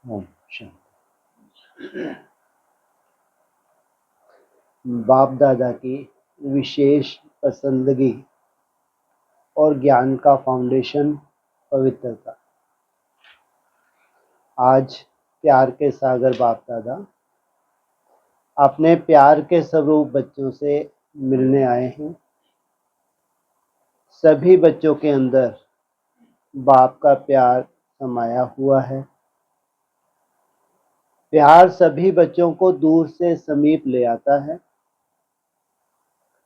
ओम शांति। बाप दादा की विशेष पसंदगी और ज्ञान का फाउंडेशन पवित्रता। आज प्यार के सागर बाप दादा अपने प्यार के स्वरूप बच्चों से मिलने आए हैं। सभी बच्चों के अंदर बाप का प्यार समाया हुआ है। प्यार सभी बच्चों को दूर से समीप ले आता है।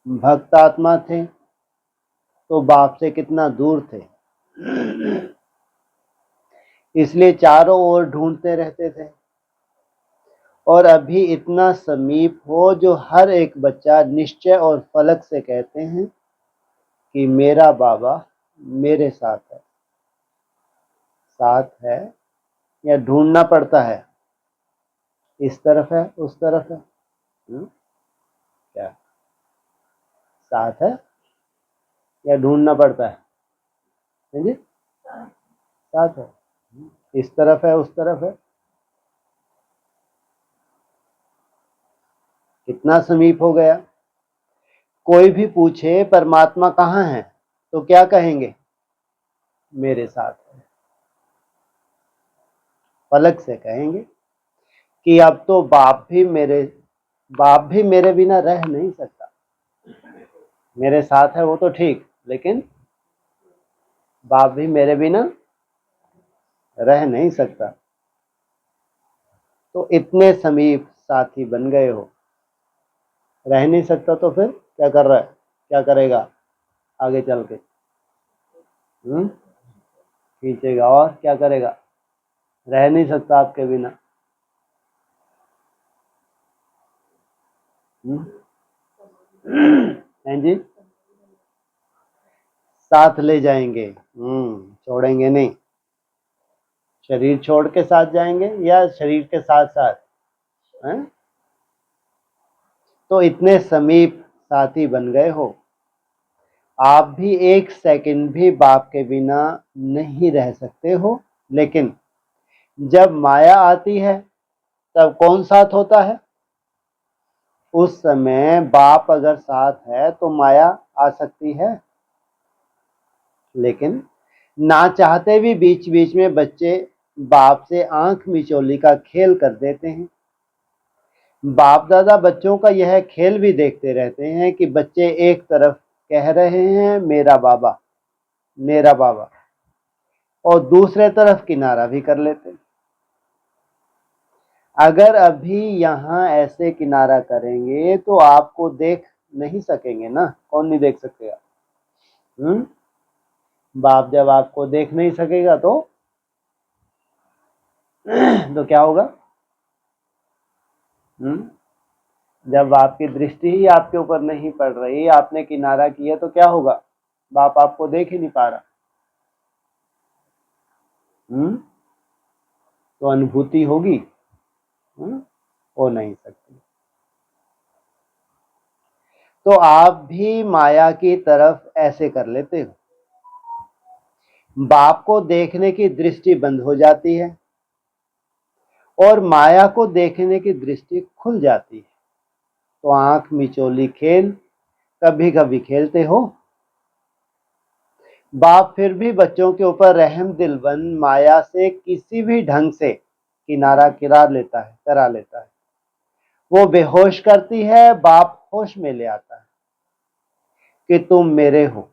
भक्त आत्मा थे तो बाप से कितना दूर थे, इसलिए चारों ओर ढूंढते रहते थे। और अभी इतना समीप हो जो हर एक बच्चा निश्चय और फलक से कहते हैं कि मेरा बाबा मेरे साथ है। साथ है या ढूंढना पड़ता है, इस तरफ है उस तरफ है, क्या साथ है या ढूंढना पड़ता है जी? साथ है, इस तरफ है उस तरफ है। कितना समीप हो गया। कोई भी पूछे परमात्मा कहाँ है तो क्या कहेंगे? मेरे साथ है। फलक से कहेंगे कि अब तो बाप भी मेरे बिना रह नहीं सकता। मेरे साथ है वो तो ठीक, लेकिन बाप भी मेरे बिना रह नहीं सकता। तो इतने समीप साथी बन गए हो। रह नहीं सकता तो फिर क्या कर रहा है, क्या करेगा आगे चल के? खींचेगा और क्या करेगा? रह नहीं सकता आपके बिना। हैं जी? साथ ले जाएंगे, छोड़ेंगे नहीं। शरीर छोड़ के साथ जाएंगे या शरीर के साथ साथ हैं? तो इतने समीप साथी बन गए हो। आप भी एक सेकंड भी बाप के बिना नहीं रह सकते हो। लेकिन जब माया आती है तब कौन साथ होता है? उस समय बाप अगर साथ है तो माया आ सकती है। लेकिन ना चाहते भी बीच बीच में बच्चे बाप से आंख मिचौली का खेल कर देते हैं। बाप दादा बच्चों का यह खेल भी देखते रहते हैं कि बच्चे एक तरफ कह रहे हैं मेरा बाबा मेरा बाबा, और दूसरे तरफ किनारा भी कर लेते हैं। अगर अभी यहाँ ऐसे किनारा करेंगे तो आपको देख नहीं सकेंगे ना। कौन नहीं देख सकेगा? बाप जब आपको देख नहीं सकेगा तो क्या होगा? जब आपकी दृष्टि ही आपके ऊपर नहीं पड़ रही, आपने किनारा किया तो क्या होगा? बाप आपको देख ही नहीं पा रहा। तो अनुभूति होगी? हो नहीं सकती। तो आप भी माया की तरफ ऐसे कर लेते हो। बाप को देखने की दृष्टि बंद हो जाती है और माया को देखने की दृष्टि खुल जाती है। तो आंख मिचौली खेल कभी कभी खेलते हो। बाप फिर भी बच्चों के ऊपर रहम दिलबन माया से किसी भी ढंग से किनारा करा लेता है। वो बेहोश करती है, बाप होश में ले आता है कि तुम मेरे हो।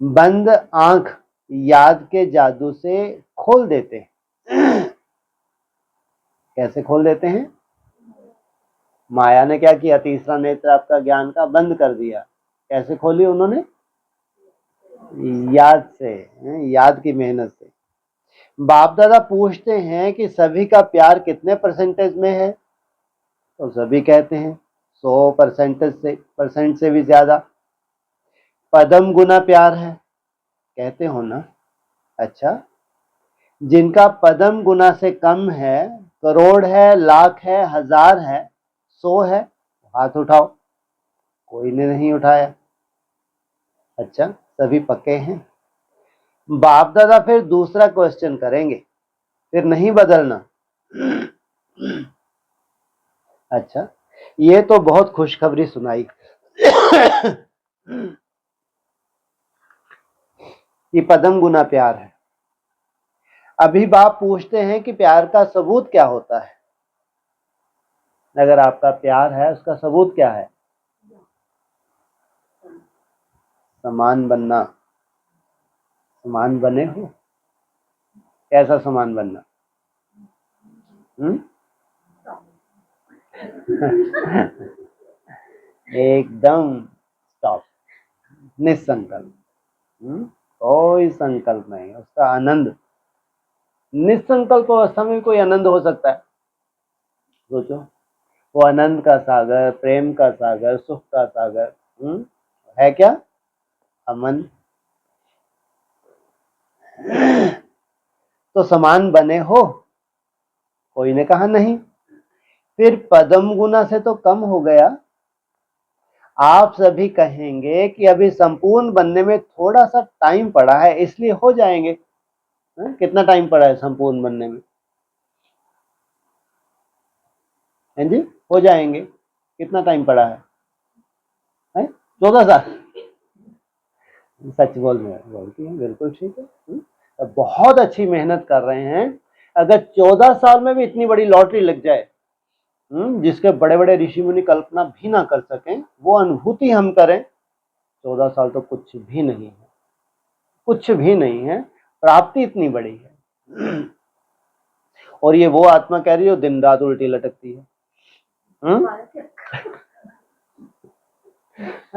बंद आंख याद के जादू से खोल देते हैं। कैसे खोल देते हैं? माया ने क्या किया? तीसरा नेत्र आपका ज्ञान का बंद कर दिया। कैसे खोली उन्होंने? याद से, याद की मेहनत से। बाप दादा पूछते हैं कि सभी का प्यार कितने परसेंटेज में है? तो सभी कहते हैं 100% से भी ज्यादा। पदम गुना प्यार है, कहते हो ना? अच्छा, जिनका पदम गुना से कम है, करोड़ है, लाख है, हजार है, 100 है, हाथ उठाओ। कोई ने नहीं उठाया। अच्छा, सभी पक्के हैं। बाप दादा फिर दूसरा क्वेश्चन करेंगे फिर नहीं बदलना। अच्छा, ये तो बहुत खुशखबरी सुनाई कि पदम गुना प्यार है। अभी बाप पूछते हैं कि प्यार का सबूत क्या होता है। अगर आपका प्यार है उसका सबूत क्या है? समान बनना। समान बने हो? कैसा समान बनना? एकदम स्टॉप, निसंकल्प। कोई संकल्प नहीं, उसका आनंद। निसंकल्प अवस्था में कोई आनंद हो सकता है? सोचो, वो आनंद का सागर, प्रेम का सागर, सुख का सागर है क्या? अमन। तो समान बने हो? कोई ने कहा नहीं। फिर पदम गुना से तो कम हो गया। आप सभी कहेंगे कि अभी संपूर्ण बनने में थोड़ा सा टाइम पड़ा है, इसलिए हो जाएंगे। कितना टाइम पड़ा है संपूर्ण बनने में? हैं जी, हो जाएंगे। कितना टाइम पड़ा है? 14 साल। सच बोलती है, बिल्कुल ठीक है। बहुत अच्छी मेहनत कर रहे हैं। अगर 14 साल में भी इतनी बड़ी लॉटरी लग जाए, जिसके बड़े बड़े ऋषि मुनि कल्पना भी ना कर सकें, वो अनुभूति हम करें, 14 साल तो कुछ भी नहीं है, कुछ भी नहीं है। प्राप्ति इतनी बड़ी है। और ये वो आत्मा कह रही है जो दिन रात उल्टी लटकती है।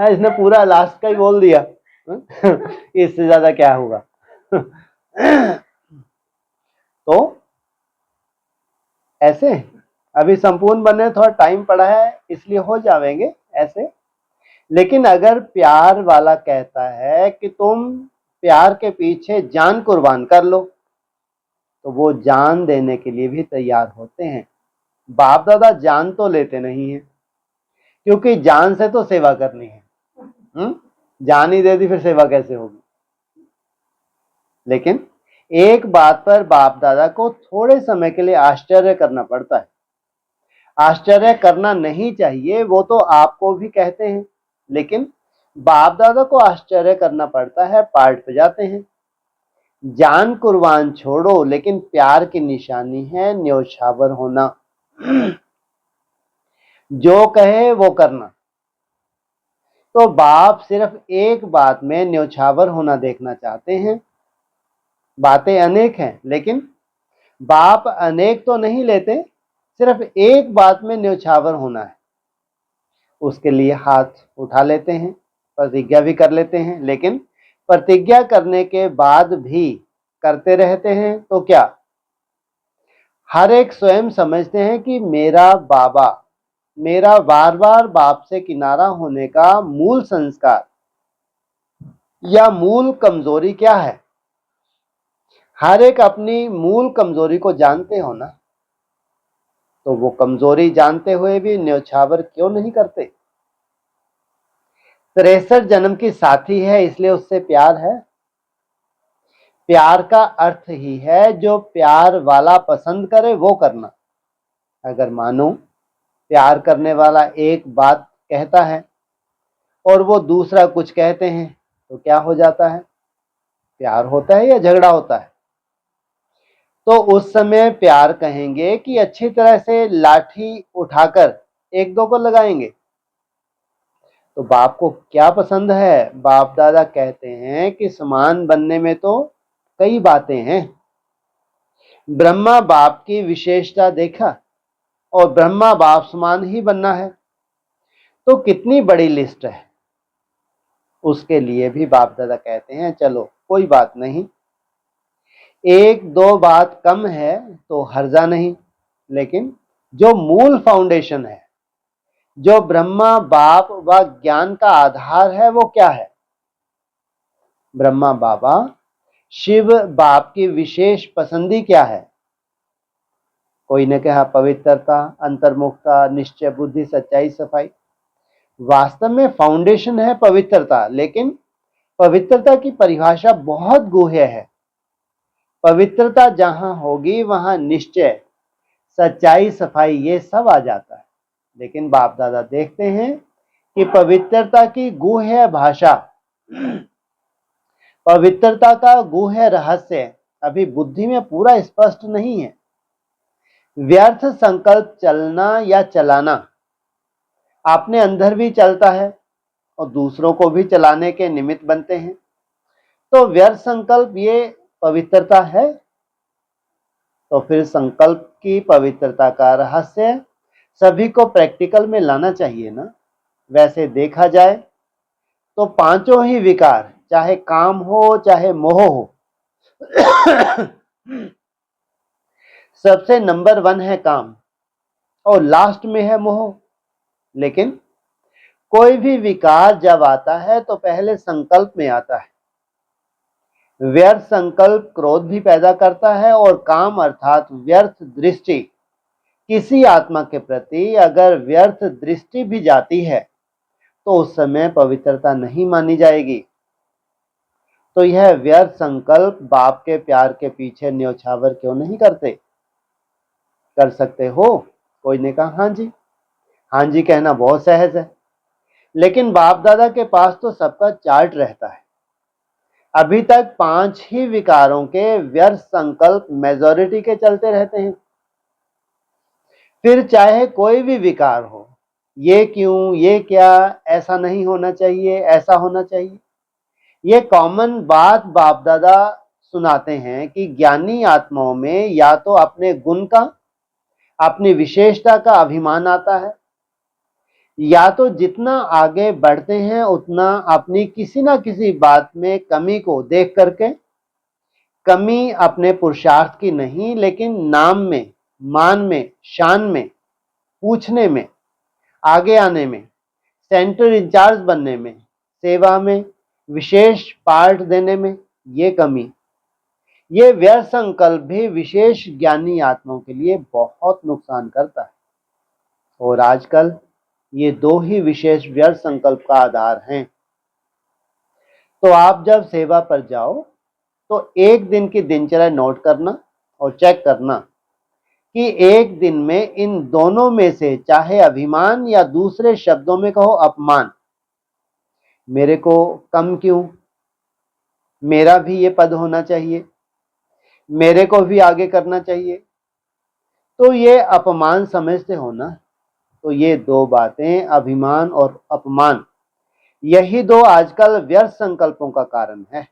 इसने पूरा लास्ट का ही बोल दिया। इससे ज्यादा क्या होगा? तो ऐसे अभी संपूर्ण बनने थोड़ा टाइम पड़ा है, इसलिए हो जाएंगे ऐसे। लेकिन अगर प्यार वाला कहता है कि तुम प्यार के पीछे जान कुर्बान कर लो, तो वो जान देने के लिए भी तैयार होते हैं। बाप दादा जान तो लेते नहीं है, क्योंकि जान से तो सेवा करनी है। जान ही दे दी, फिर सेवा कैसे होगी? लेकिन एक बात पर बाप दादा को थोड़े समय के लिए आश्चर्य करना पड़ता है। आश्चर्य करना नहीं चाहिए, वो तो आपको भी कहते हैं, लेकिन बाप दादा को आश्चर्य करना पड़ता है, पार्ट पे जाते हैं। जान कुर्बान छोड़ो, लेकिन प्यार की निशानी है न्योछावर होना। जो कहे वो करना। तो बाप सिर्फ एक बात में न्योछावर होना देखना चाहते हैं। बातें अनेक हैं, लेकिन बाप अनेक तो नहीं लेते, सिर्फ एक बात में न्योछावर होना है। उसके लिए हाथ उठा लेते हैं, प्रतिज्ञा भी कर लेते हैं, लेकिन प्रतिज्ञा करने के बाद भी करते रहते हैं तो क्या? हर एक स्वयं समझते हैं कि मेरा बाबा, मेरा बार बार बाप से किनारा होने का मूल संस्कार या मूल कमजोरी क्या है? हर एक अपनी मूल कमजोरी को जानते हो ना, तो वो कमजोरी जानते हुए भी न्योछावर क्यों नहीं करते? 63 जन्म की साथी है, इसलिए उससे प्यार है। प्यार का अर्थ ही है जो प्यार वाला पसंद करे वो करना। अगर मानो प्यार करने वाला एक बात कहता है और वो दूसरा कुछ कहते हैं, तो क्या हो जाता है? प्यार होता है या झगड़ा होता है? तो उस समय प्यार कहेंगे कि अच्छी तरह से लाठी उठाकर एक दो को लगाएंगे। तो बाप को क्या पसंद है? बाप दादा कहते हैं कि समान बनने में तो कई बातें हैं। ब्रह्मा बाप की विशेषता देखा और ब्रह्मा बाप समान ही बनना है, तो कितनी बड़ी लिस्ट है। उसके लिए भी बाप दादा कहते हैं चलो कोई बात नहीं, एक दो बात कम है तो हर्जा नहीं, लेकिन जो मूल फाउंडेशन है, जो ब्रह्मा बाप व ज्ञान का आधार है, वो क्या है? ब्रह्मा बाबा शिव बाप की विशेष पसंदी क्या है? कोई ने कहा पवित्रता, अंतर्मुखता, निश्चय बुद्धि, सच्चाई, सफाई। वास्तव में फाउंडेशन है पवित्रता, लेकिन पवित्रता की परिभाषा बहुत गूढ़ है। पवित्रता जहां होगी वहां निश्चय, सच्चाई, सफाई ये सब आ जाता है। लेकिन बाप दादा देखते हैं कि पवित्रता की गूढ़ भाषा, पवित्रता का गूढ़ रहस्य अभी बुद्धि में पूरा स्पष्ट नहीं है। व्यर्थ संकल्प चलना या चलाना अपने अंदर भी चलता है और दूसरों को भी चलाने के निमित्त बनते हैं। तो व्यर्थ संकल्प ये पवित्रता है? तो फिर संकल्प की पवित्रता का रहस्य सभी को प्रैक्टिकल में लाना चाहिए ना। वैसे देखा जाए तो पांचों ही विकार, चाहे काम हो चाहे मोह हो, सबसे नंबर 1 है काम और लास्ट में है मोह। लेकिन कोई भी विकार जब आता है तो पहले संकल्प में आता है। व्यर्थ संकल्प क्रोध भी पैदा करता है और काम अर्थात व्यर्थ दृष्टि, किसी आत्मा के प्रति अगर व्यर्थ दृष्टि भी जाती है तो उस समय पवित्रता नहीं मानी जाएगी। तो यह व्यर्थ संकल्प बाप के प्यार के पीछे न्योछावर क्यों नहीं करते? कर सकते हो? कोई ने कहा हाँ जी। हाँ जी कहना बहुत सहज है, लेकिन बाप दादा के पास तो सबका चार्ट रहता है। अभी तक 5 ही विकारों के व्यर्थ संकल्प मेजॉरिटी के चलते रहते हैं। फिर चाहे कोई भी विकार हो, ये क्यों, ये क्या, ऐसा नहीं होना चाहिए, ऐसा होना चाहिए, ये कॉमन बात बाप दादा सुनाते हैं कि ज्ञानी आत्माओं में या तो अपने गुण का, अपनी विशेषता का अभिमान आता है, या तो जितना आगे बढ़ते हैं उतना अपनी किसी ना किसी बात में कमी को देख करके, कमी अपने पुरुषार्थ की नहीं लेकिन नाम में, मान में, शान में, पूछने में, आगे आने में, सेंटर इंचार्ज बनने में, सेवा में, विशेष पार्ट देने में, ये कमी, ये व्यर्थ संकल्प भी विशेष ज्ञानी आत्माओं के लिए बहुत नुकसान करता है। और आजकल ये 2 ही विशेष व्यर्थ संकल्प का आधार हैं। तो आप जब सेवा पर जाओ तो एक दिन की दिनचर्या नोट करना और चेक करना कि एक दिन में इन दोनों में से चाहे अभिमान या दूसरे शब्दों में कहो अपमान, मेरे को कम क्यों, मेरा भी ये पद होना चाहिए, मेरे को भी आगे करना चाहिए, तो ये अपमान समझते हो ना। तो ये 2 बातें, अभिमान और अपमान, यही 2 आजकल व्यर्थ संकल्पों का कारण है।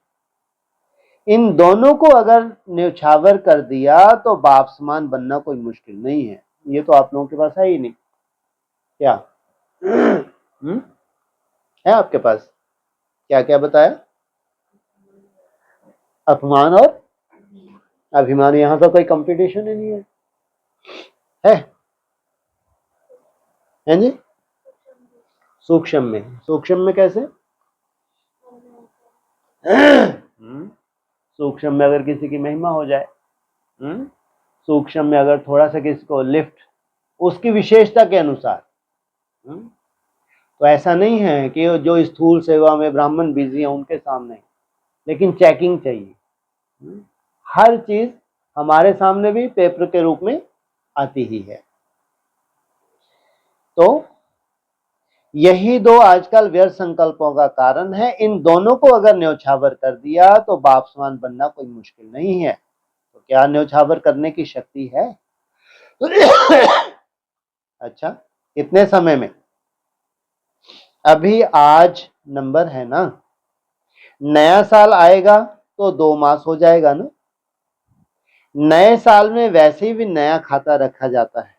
इन दोनों को अगर न्यौछावर कर दिया तो बाप समान बनना कोई मुश्किल नहीं है। ये तो आप लोगों के पास है ही नहीं क्या? है आपके पास? क्या क्या बताया? अपमान और अभिमान, यहां तो कोई कंपटीशन ही नहीं है है जी? सूक्ष्म में कैसे? सूक्ष्म में अगर किसी की महिमा हो जाए, सूक्ष्म में अगर थोड़ा सा किसी को लिफ्ट, उसकी विशेषता के अनुसार, तो ऐसा नहीं है कि जो स्थूल सेवा में ब्राह्मण बिजी है उनके सामने, लेकिन चेकिंग चाहिए। हर चीज हमारे सामने भी पेपर के रूप में आती ही है। तो यही 2 आजकल व्यर्थ संकल्पों का कारण है। इन दोनों को अगर न्यौछावर कर दिया तो बाप समान बनना कोई मुश्किल नहीं है। तो क्या न्यौछावर करने की शक्ति है? अच्छा, इतने समय में? अभी आज नंबर है ना, नया साल आएगा तो 2 मास हो जाएगा ना। नए साल में वैसे भी नया खाता रखा जाता है।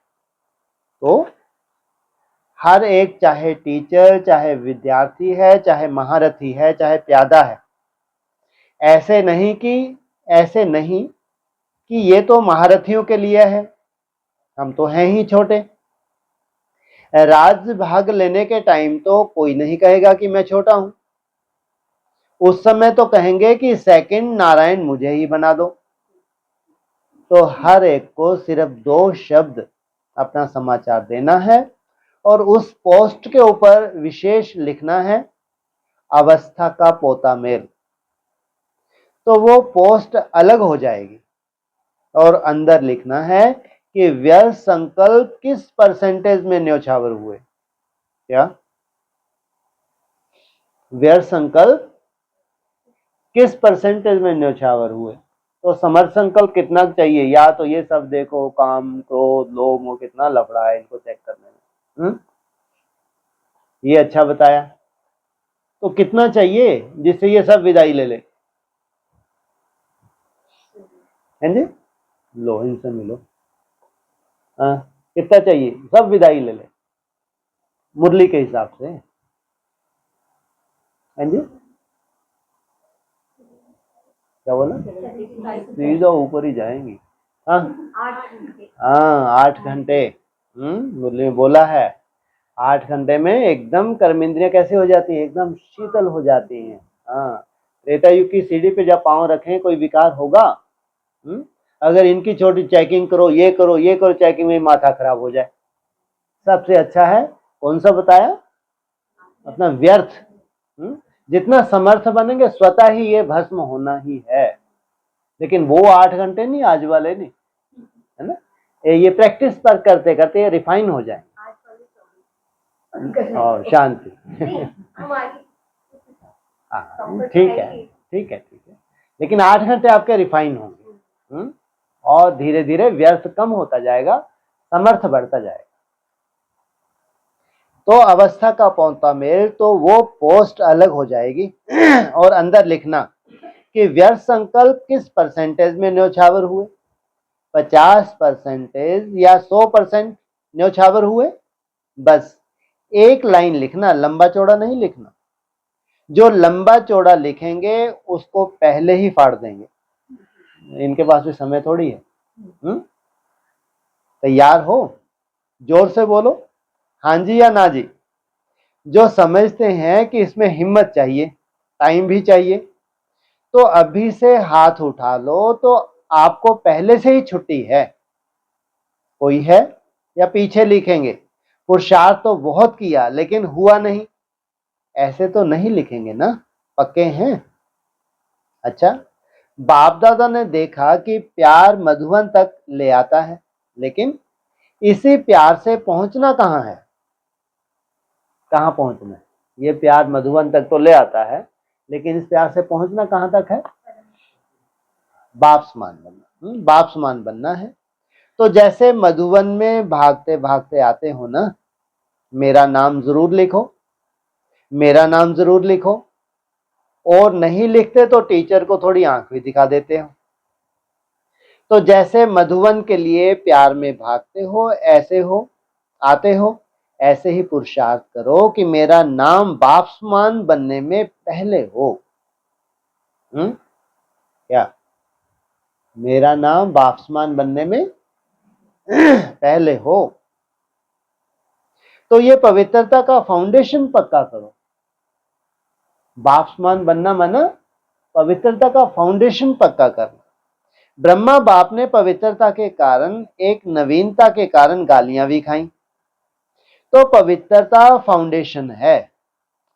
तो हर एक, चाहे टीचर, चाहे विद्यार्थी है, चाहे महारथी है, चाहे प्यादा है, ऐसे नहीं कि ये तो महारथियों के लिए है, हम तो हैं ही छोटे। राज्य भाग लेने के टाइम तो कोई नहीं कहेगा कि मैं छोटा हूं, उस समय तो कहेंगे कि सेकंड नारायण मुझे ही बना दो। तो हर एक को सिर्फ 2 शब्द अपना समाचार देना है और उस पोस्ट के ऊपर विशेष लिखना है, अवस्था का पोता मेल। तो वो पोस्ट अलग हो जाएगी। और अंदर लिखना है कि व्यर्थ संकल्प किस परसेंटेज में न्योछावर हुए। क्या व्यर्थ संकल्प किस परसेंटेज में न्योछावर हुए? तो समर्थ संकल्प कितना चाहिए? या तो ये सब देखो, काम क्रोध लोभ मोह कितना लफड़ा है इनको चेक करने में। ये अच्छा बताया। तो कितना चाहिए जिससे ये सब विदाई ले ले? हैं जी, लो इनसे मिलो। हाँ, कितना चाहिए सब विदाई ले ले मुरली के हिसाब से? हैं जी, क्या बोला? सीधा ऊपर ही जाएंगी। हाँ 8 घंटे। मुरली में बोला है 8 घंटे में एकदम कर्म इंद्रियां कैसे हो जाती है? एकदम शीतल हो जाती हैं। हाँ, त्रेता युग की सीढ़ी पे जब पांव रखें कोई विकार होगा? अगर इनकी छोटी चेकिंग करो, ये करो ये करो, चेकिंग में माथा खराब हो जाए। सबसे अच्छा है कौन सा बताया? अपना व्यर्थ। जितना समर्थ बनेंगे स्वतः ही ये भस्म होना ही है। लेकिन वो 8 घंटे नहीं, आज वाले नहीं, है ना? ये प्रैक्टिस पर करते करते ये रिफाइन हो जाए और शांति। ठीक है ठीक है ठीक है, लेकिन 8 घंटे आपके रिफाइन होंगे। और धीरे धीरे व्यर्थ कम होता जाएगा, समर्थ बढ़ता जाएगा। तो अवस्था का पहुंचता मेल, तो वो पोस्ट अलग हो जाएगी। और अंदर लिखना कि व्यर्थ संकल्प किस परसेंटेज में न्योछावर हुए? 50% या 100% न्योछावर हुए? बस एक लाइन लिखना, लंबा चौड़ा नहीं लिखना। जो लंबा चौड़ा लिखेंगे उसको पहले ही फाड़ देंगे। इनके पास भी समय थोड़ी है। तैयार हो? जोर से बोलो, हाँ जी या ना जी। जो समझते हैं कि इसमें हिम्मत चाहिए, टाइम भी चाहिए, तो अभी से हाथ उठा लो। तो आपको पहले से ही छुट्टी है। कोई है या पीछे लिखेंगे पुरुषार्थ तो बहुत किया लेकिन हुआ नहीं, ऐसे तो नहीं लिखेंगे ना? पक्के हैं? अच्छा, बाप दादा ने देखा कि प्यार मधुबन तक ले आता है, लेकिन इसी प्यार से पहुंचना कहाँ है? कहाँ पहुंचना है? ये प्यार मधुबन तक तो ले आता है, लेकिन इस प्यार से पहुंचना कहाँ तक है? बाप समान बनना। बाप समान बनना है। तो जैसे मधुबन में भागते भागते आते हो ना, मेरा नाम जरूर लिखो, मेरा नाम जरूर लिखो। और नहीं लिखते तो टीचर को थोड़ी आंख भी दिखा देते हो। तो जैसे मधुबन के लिए प्यार में भागते हो, ऐसे हो आते हो, ऐसे ही पुरुषार्थ करो कि मेरा नाम बाप समान बनने में पहले हो। क्या मेरा नाम बाप समान बनने में पहले हो? तो ये पवित्रता का फाउंडेशन पक्का करो। बाप समान बनना माना पवित्रता का फाउंडेशन पक्का करना। ब्रह्मा बाप ने पवित्रता के कारण, एक नवीनता के कारण गालियां भी खाई। तो पवित्रता फाउंडेशन है,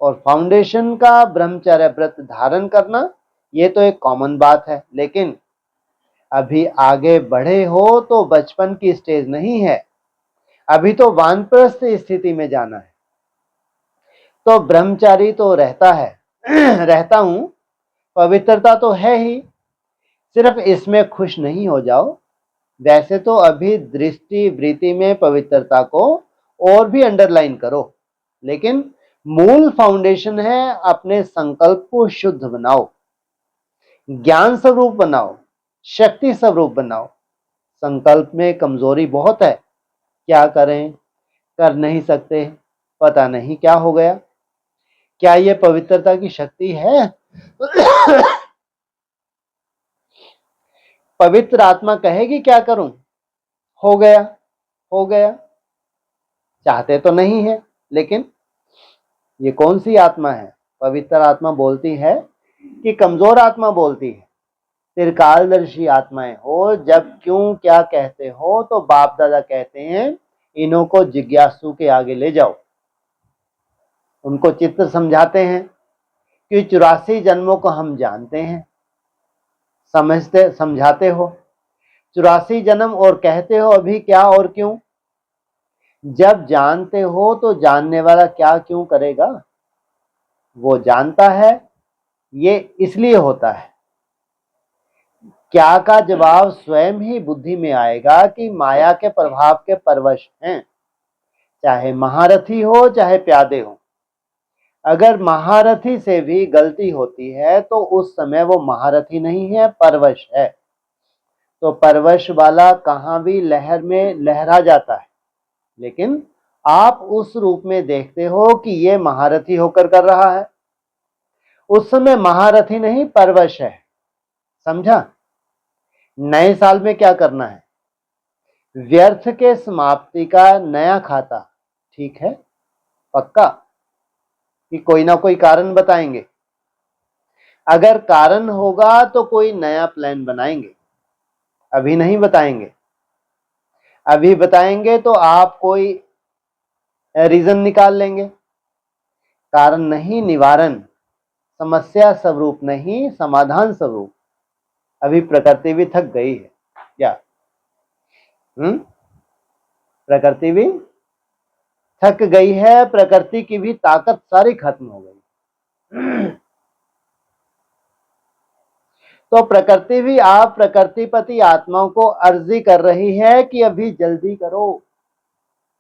और फाउंडेशन का ब्रह्मचर्य व्रत धारण करना ये तो एक कॉमन बात है। लेकिन अभी आगे बढ़े हो तो बचपन की स्टेज नहीं है, अभी तो वानप्रस्थ स्थिति में जाना है। तो ब्रह्मचारी तो रहता है रहता हूं, पवित्रता तो है ही, सिर्फ इसमें खुश नहीं हो जाओ। वैसे तो अभी दृष्टि वृत्ति में पवित्रता को और भी अंडरलाइन करो, लेकिन मूल फाउंडेशन है अपने संकल्प को शुद्ध बनाओ, ज्ञान स्वरूप बनाओ, शक्ति स्वरूप बनाओ। संकल्प में कमजोरी बहुत है, क्या करें, कर नहीं सकते, पता नहीं क्या हो गया। क्या यह पवित्रता की शक्ति है? पवित्र आत्मा कहेगी क्या करूं, हो गया हो गया। चाहते तो नहीं है, लेकिन ये कौन सी आत्मा है? पवित्र आत्मा बोलती है कि कमजोर आत्मा बोलती है? त्रिकालदर्शी आत्माएं हो जब क्यों क्या कहते हो, तो बाप दादा कहते हैं इन्हों को जिज्ञासु के आगे ले जाओ। उनको चित्र समझाते हैं कि 84 जन्मों को हम जानते हैं, समझते समझाते हो। 84 जन्म और कहते हो अभी क्या और क्यों। जब जानते हो तो जानने वाला क्या क्यों करेगा, वो जानता है, ये इसलिए होता है। क्या का जवाब स्वयं ही बुद्धि में आएगा कि माया के प्रभाव के परवश हैं, चाहे महारथी हो चाहे प्यादे हो। अगर महारथी से भी गलती होती है तो उस समय वो महारथी नहीं है, परवश है। तो परवश वाला कहां भी लहर में लहरा जाता है, लेकिन आप उस रूप में देखते हो कि ये महारथी होकर कर रहा है। उस समय महारथी नहीं, परवश है। समझा। नए साल में क्या करना है, व्यर्थ के समाप्ति का नया खाता। ठीक है, पक्का कि कोई ना कोई कारण बताएंगे। अगर कारण होगा तो कोई नया प्लान बनाएंगे, अभी नहीं बताएंगे। अभी बताएंगे तो आप कोई रीजन निकाल लेंगे। कारण नहीं, निवारण। समस्या स्वरूप नहीं, समाधान स्वरूप। अभी प्रकृति भी थक गई है क्या? प्रकृति भी थक गई है, प्रकृति की भी ताकत सारी खत्म हो गई। तो प्रकृति भी आप प्रकृतिपति आत्माओं को अर्जी कर रही है कि अभी जल्दी करो।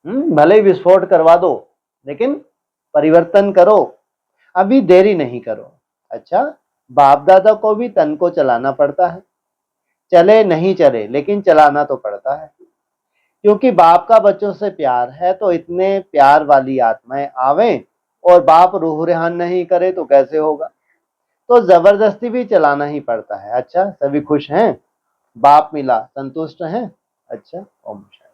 भले ही विस्फोट करवा दो, लेकिन परिवर्तन करो, अभी देरी नहीं करो। अच्छा, बाप दादा को भी तन को चलाना पड़ता है, चले नहीं चले लेकिन चलाना तो पड़ता है, क्योंकि बाप का बच्चों से प्यार है। तो इतने प्यार वाली आत्माएं आवें और बाप रूह रेहान नहीं करे तो कैसे होगा। तो जबरदस्ती भी चलाना ही पड़ता है। अच्छा, सभी खुश हैं, बाप मिला, संतुष्ट हैं। अच्छा, ओम शांति।